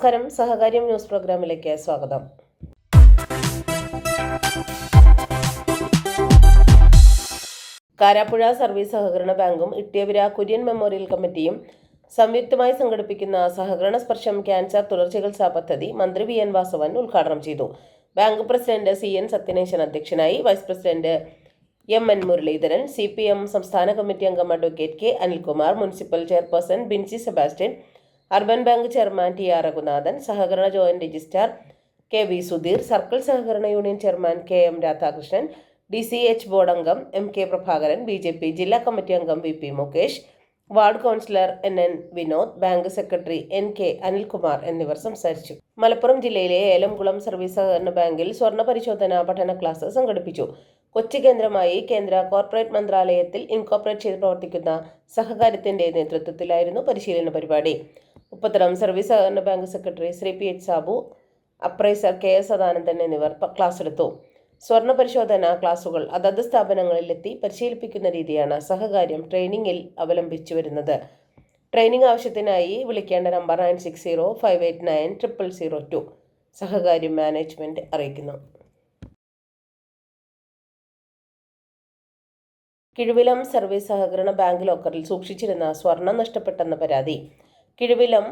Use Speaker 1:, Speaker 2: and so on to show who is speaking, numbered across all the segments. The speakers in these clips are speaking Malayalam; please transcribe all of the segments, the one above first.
Speaker 1: നമസ്കാരം, സഹകാര്യം ന്യൂസ് പ്രോഗ്രാമിലേക്ക് സ്വാഗതം. കാരാപ്പുഴ സർവീസ് സഹകരണ ബാങ്കും ഇട്ടിയവിര കുര്യൻ മെമ്മോറിയൽ കമ്മിറ്റിയും സംയുക്തമായി സംഘടിപ്പിക്കുന്ന സഹകരണ സ്പർശം ക്യാൻസർ തുടർചികിത്സാ പദ്ധതി മന്ത്രി വി എൻ വാസവൻ ഉദ്ഘാടനം ചെയ്തു. ബാങ്ക് പ്രസിഡന്റ് CN സത്യനേശൻ അധ്യക്ഷനായി. Vice president MN Muraleedharan, CPM സംസ്ഥാന കമ്മിറ്റി അംഗം advocate K Anilkumar, municipal chairperson Binsi Sebastian, urban bank chairman TR Raghunathan, സഹകരണ joint registrar KV Sudheer, circle സഹകരണ union chairman KM Radhakrishnan, DCH board അംഗം MK പ്രഭാകരൻ, BJP ജില്ലാ കമ്മിറ്റി അംഗം VP Mukesh, ward councillor NN Vinod, bank secretary NK Anilkumar എന്നിവർ സംസാരിച്ചു. മലപ്പുറം ജില്ലയിലെ ഏലംകുളം സർവീസ് സഹകരണ ബാങ്കിൽ സ്വർണ്ണ പരിശോധന പഠന ക്ലാസ് സംഘടിപ്പിച്ചു. കൊച്ചി കേന്ദ്രമായി കേന്ദ്ര കോർപ്പറേറ്റ് മന്ത്രാലയത്തിൽ ഇൻകോർപ്പറേറ്റ് ചെയ്ത് പ്രവർത്തിക്കുന്ന സഹകാര്യത്തിന്റെ നേതൃത്വത്തിലായിരുന്നു പരിശീലന പരിപാടി. ഉപ്പത്തരം സർവീസ് സഹകരണ bank secretary Shri PH Sabu, appraiser KS Sadanandan എന്നിവർ ക്ലാസ് എടുത്തു. സ്വർണ്ണ പരിശോധന ക്ലാസുകൾ അതത് സ്ഥാപനങ്ങളിലെത്തി പരിശീലിപ്പിക്കുന്ന രീതിയാണ് സഹകാര്യം ട്രെയിനിങ്ങിൽ അവലംബിച്ചു വരുന്നത്. ട്രെയിനിങ് ആവശ്യത്തിനായി വിളിക്കേണ്ട നമ്പർ 9605890002 സഹകാര്യം മാനേജ്മെന്റ് അറിയിക്കുന്നു. കിഴുവിലം സർവീസ് സഹകരണ ബാങ്ക് ലോക്കറിൽ സൂക്ഷിച്ചിരുന്ന സ്വർണം നഷ്ടപ്പെട്ടെന്ന പരാതി. കിഴുവിലം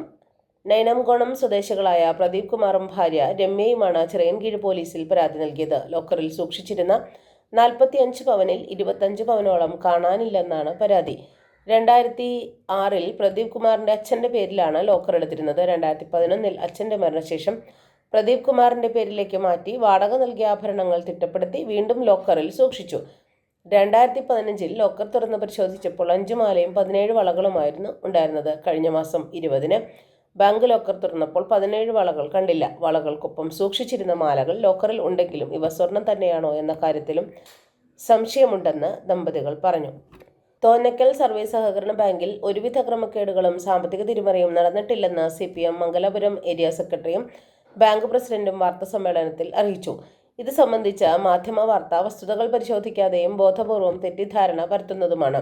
Speaker 1: നൈനംകോണം സ്വദേശികളായ പ്രദീപ് കുമാറും ഭാര്യ രമ്യയുമാണ് ചിറയൻകീഴ് പോലീസിൽ പരാതി നൽകിയത്. ലോക്കറിൽ സൂക്ഷിച്ചിരുന്ന 45 പവനിൽ 25 പവനോളം കാണാനില്ലെന്നാണ് പരാതി. 2006 പ്രദീപ് കുമാറിന്റെ അച്ഛന്റെ പേരിലാണ് ലോക്കർ എടുത്തിരുന്നത്. 2011 അച്ഛന്റെ മരണശേഷം പ്രദീപ് കുമാറിന്റെ പേരിലേക്ക് മാറ്റി വാടക നൽകിയ ആഭരണങ്ങൾ തിട്ടപ്പെടുത്തി വീണ്ടും ലോക്കറിൽ സൂക്ഷിച്ചു. 2015 ലോക്കർ തുറന്ന് പരിശോധിച്ചപ്പോൾ 5 മാലയും 17 വളകളുമായിരുന്നു ഉണ്ടായിരുന്നത്. കഴിഞ്ഞ മാസം 20 ബാങ്ക് ലോക്കർ തുറന്നപ്പോൾ 17 വളകൾ കണ്ടില്ല. വളകൾക്കൊപ്പം സൂക്ഷിച്ചിരുന്ന മാലകൾ ലോക്കറിൽ ഉണ്ടെങ്കിലും ഇവ സ്വർണം തന്നെയാണോ എന്ന കാര്യത്തിലും സംശയമുണ്ടെന്ന് ദമ്പതികൾ പറഞ്ഞു. തോന്നക്കൽ സർവീസ് സഹകരണ ബാങ്കിൽ ഒരുവിധ ക്രമക്കേടുകളും സാമ്പത്തിക തിരിമറിയും നടന്നിട്ടില്ലെന്ന് CPM മംഗലാപുരം ഏരിയ സെക്രട്ടറിയും ബാങ്ക് പ്രസിഡന്റും വാർത്താസമ്മേളനത്തിൽ അറിയിച്ചു. ഇത് സംബന്ധിച്ച മാധ്യമ വാർത്ത വസ്തുതകൾ പരിശോധിക്കാതെയും ബോധപൂർവം തെറ്റിദ്ധാരണ പരത്തുന്നതുമാണ്.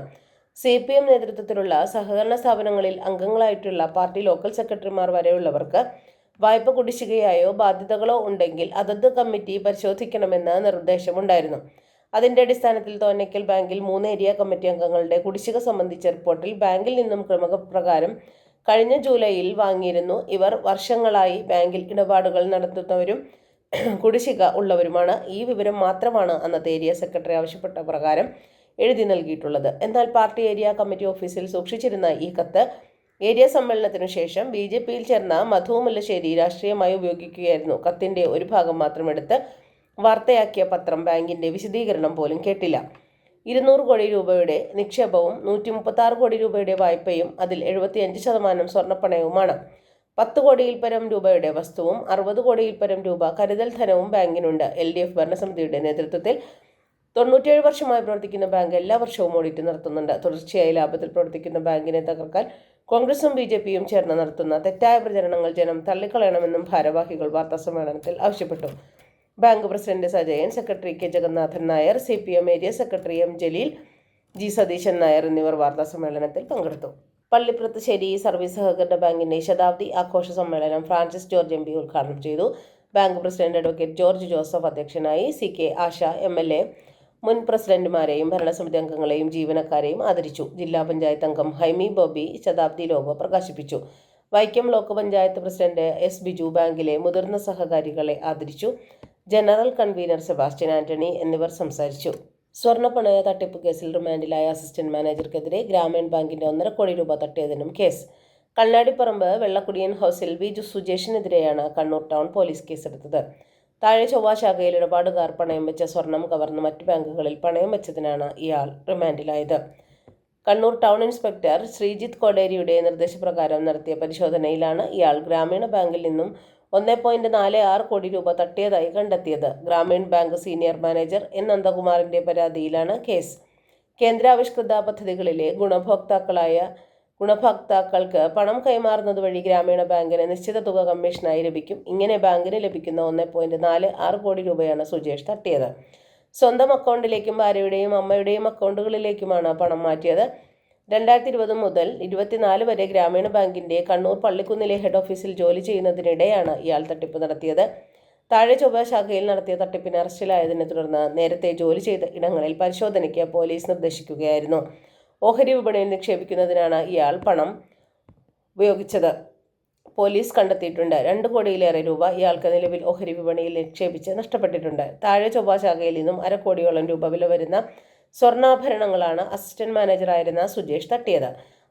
Speaker 1: CPM നേതൃത്വത്തിലുള്ള സഹകരണ സ്ഥാപനങ്ങളിൽ അംഗങ്ങളായിട്ടുള്ള പാർട്ടി ലോക്കൽ സെക്രട്ടറിമാർ വരെയുള്ളവർക്ക് വായ്പ കുടിശ്ശികയായോ ബാധ്യതകളോ ഉണ്ടെങ്കിൽ അതത് കമ്മിറ്റി പരിശോധിക്കണമെന്ന് നിർദ്ദേശമുണ്ടായിരുന്നു. അതിന്റെ അടിസ്ഥാനത്തിൽ തോന്നയ്ക്കൽ ബാങ്കിൽ 3 ഏരിയ കമ്മിറ്റി അംഗങ്ങളുടെ കുടിശ്ശിക സംബന്ധിച്ച റിപ്പോർട്ടിൽ ബാങ്കിൽ നിന്നും ക്രമപ്രകാരം കഴിഞ്ഞ ജൂലൈയിൽ വാങ്ങിയിരുന്നു. ഇവർ വർഷങ്ങളായി ബാങ്കിൽ ഇടപാടുകൾ നടത്തുന്നവരും കുടിശ്ശിക ഉള്ളവരുമാണ്. ഈ വിവരം മാത്രമാണ് അന്നത്തെ ഏരിയ സെക്രട്ടറി ആവശ്യപ്പെട്ട പ്രകാരം എഴുതി നൽകിയിട്ടുള്ളത്. എന്നാൽ പാർട്ടി ഏരിയ കമ്മിറ്റി ഓഫീസിൽ സൂക്ഷിച്ചിരുന്ന ഈ കത്ത് ഏരിയ സമ്മേളനത്തിനു ശേഷം BJPയിൽ ചേർന്ന മധു മുല്ലശ്ശേരി രാഷ്ട്രീയമായി ഉപയോഗിക്കുകയായിരുന്നു. കത്തിന്റെ ഒരു ഭാഗം മാത്രം എടുത്ത് വാർത്തയാക്കിയ പത്രം ബാങ്കിന്റെ വിശദീകരണം പോലും കേട്ടില്ല. 200 കോടി രൂപയുടെ നിക്ഷേപവും 136 കോടി രൂപയുടെ വായ്പയും അതിൽ 75% സ്വർണ്ണപ്പണയവുമാണ്. 10 കോടിയിൽ പരം രൂപയുടെ വസ്തുവും 60 കോടിയിൽ പരം രൂപ കരുതൽ ധനവും ബാങ്കിനുണ്ട്. LDF ഭരണസമിതിയുടെ നേതൃത്വത്തിൽ 97 വർഷമായി പ്രവർത്തിക്കുന്ന ബാങ്ക് എല്ലാ വർഷവും ഓഡിറ്റ് നടത്തുന്നുണ്ട്. തുടർച്ചയായി ലാഭത്തിൽ പ്രവർത്തിക്കുന്ന ബാങ്കിനെ തകർക്കാൻ കോൺഗ്രസും BJPയും ചേർന്ന് നടത്തുന്ന തെറ്റായ പ്രചരണങ്ങൾ ജനം തള്ളിക്കളയണമെന്നും ഭാരവാഹികൾ വാർത്താസമ്മേളനത്തിൽ ആവശ്യപ്പെട്ടു. Bank president Sajayan, secretary K Jagannathan Nair, CPM area secretary M Jaleel, G Satheesan Nair എന്നിവർ വാർത്താസമ്മേളനത്തിൽ പങ്കെടുത്തു. പള്ളിപ്രത്തുശ്ശേരി സർവീസ് സഹകരണ ബാങ്കിന്റെ ശതാബ്ദി ആഘോഷ സമ്മേളനം ഫ്രാൻസിസ് ജോർജ് MP ഉദ്ഘാടനം ചെയ്തു. Bank president advocate George Joseph അധ്യക്ഷനായി. CK ആശ MLA മുൻ പ്രസിഡന്റുമാരെയും ഭരണസമിതി അംഗങ്ങളെയും ജീവനക്കാരെയും ആദരിച്ചു. ജില്ലാ പഞ്ചായത്ത് അംഗം ഹൈമി ബോബി ശതാബ്ദി ലോഗോ പ്രകാശിപ്പിച്ചു. Vaikom block panchayat president S Biju ബാങ്കിലെ മുതിർന്ന സഹകാരികളെ ആദരിച്ചു. ജനറൽ കൺവീനർ സെബാസ്റ്റ്യൻ ആന്റണി എന്നിവർ സംസാരിച്ചു. സ്വർണ്ണപ്പണയ തട്ടിപ്പ് കേസിൽ റിമാൻഡിലായ അസിസ്റ്റന്റ് മാനേജർക്കെതിരെ ഗ്രാമീൺ ബാങ്കിന്റെ 1.5 കോടി രൂപ തട്ടിയതിനും കേസ്. കണ്ണാടിപ്പറമ്പ് വെള്ളക്കുടിയൻ ഹൗസിൽ വി സുജേഷിനെതിരെയാണ് കണ്ണൂർ ടൗൺ പോലീസ് കേസെടുത്തത്. താഴെ ചൊവ്വ ശാഖയിൽ ഇടപാടുകാർ പണയം വെച്ച സ്വർണം കവർന്ന് മറ്റു ബാങ്കുകളിൽ പണയം വെച്ചതിനാണ് ഇയാൾ റിമാൻഡിലായത്. കണ്ണൂർ ടൗൺ ഇൻസ്പെക്ടർ ശ്രീജിത്ത് കോടേരിയുടെ നിർദ്ദേശപ്രകാരം നടത്തിയ പരിശോധനയിലാണ് ഇയാൾ ഗ്രാമീണ ബാങ്കിൽ നിന്നും 1.46 കോടി രൂപ തട്ടിയതായി കണ്ടെത്തിയത്. Grameen bank senior manager N നന്ദകുമാറിന്റെ പരാതിയിലാണ് കേസ്. കേന്ദ്രാവിഷ്കൃത പദ്ധതികളിലെ ഗുണഭോക്താക്കൾക്ക് പണം കൈമാറുന്നത് വഴി ഗ്രാമീണ ബാങ്കിന് നിശ്ചിത തുക കമ്മീഷനായി ലഭിക്കും. ഇങ്ങനെ ബാങ്കിന് ലഭിക്കുന്ന 1.46 കോടി രൂപയാണ് സുജേഷ് തട്ടിയത്. സ്വന്തം അക്കൗണ്ടിലേക്കും ഭാര്യയുടെയും അമ്മയുടെയും അക്കൗണ്ടുകളിലേക്കുമാണ് പണം മാറ്റിയത്. 2020 മുതൽ 24 വരെ ഗ്രാമീണ ബാങ്കിന്റെ കണ്ണൂർ പള്ളിക്കുന്നിലെ ഹെഡ് ഓഫീസിൽ ജോലി ചെയ്യുന്നതിനിടെയാണ് ഇയാൾ തട്ടിപ്പ് നടത്തിയത്. താഴെ ചൊവ്വ ശാഖയിൽ നടത്തിയ തട്ടിപ്പിന് അറസ്റ്റിലായതിനെ തുടർന്ന് നേരത്തെ ജോലി ചെയ്ത ഇടങ്ങളിൽ പരിശോധനയ്ക്ക് പോലീസ് നിർദ്ദേശിക്കുകയായിരുന്നു. ഓഹരി വിപണിയിൽ നിക്ഷേപിക്കുന്നതിനാണ് ഇയാൾ പണം ഉപയോഗിച്ചത് പോലീസ് കണ്ടെത്തിയിട്ടുണ്ട്. 2 കോടിയിലേറെ രൂപ ഇയാൾക്ക് നിലവിൽ ഓഹരി വിപണിയിൽ നിക്ഷേപിച്ച് നഷ്ടപ്പെട്ടിട്ടുണ്ട്. താഴെ ചൊവ്വ ശാഖയിൽ നിന്നും 1/2 കോടിയോളം രൂപ വില വരുന്ന സ്വർണ്ണാഭരണങ്ങളാണ് അസിസ്റ്റന്റ് മാനേജറായിരുന്ന സുജേഷ് തട്ടിയത്.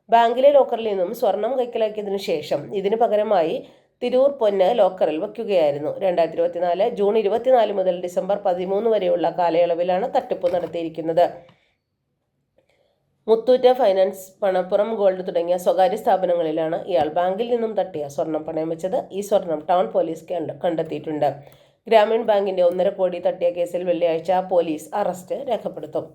Speaker 1: ബാങ്കിലെ ലോക്കറിൽ നിന്നും സ്വർണം കൈക്കലാക്കിയതിനു ശേഷം ഇതിന് പകരമായി തിരൂർ പൊന്ന് ലോക്കറിൽ വയ്ക്കുകയായിരുന്നു. 2024 ജൂൺ 24 മുതൽ ഡിസംബർ 13 വരെയുള്ള കാലയളവിലാണ് തട്ടിപ്പ് നടത്തിയിരിക്കുന്നത്. മുത്തൂറ്റ് ഫൈനാൻസ്, പണപ്പുറം ഗോൾഡ് തുടങ്ങിയ സ്വകാര്യ സ്ഥാപനങ്ങളിലാണ് ഇയാൾ ബാങ്കിൽ നിന്നും തട്ടിയ സ്വർണം പണയം വെച്ചത്. ഈ സ്വർണം ടൗൺ പോലീസ് കണ്ടെത്തിയിട്ടുണ്ട്. ഗ്രാമീൺ ബാങ്കിന്റെ 1.5 കോടി തട്ടിയ കേസിൽ വെള്ളിയാഴ്ച പോലീസ് അറസ്റ്റ് രേഖപ്പെടുത്തും.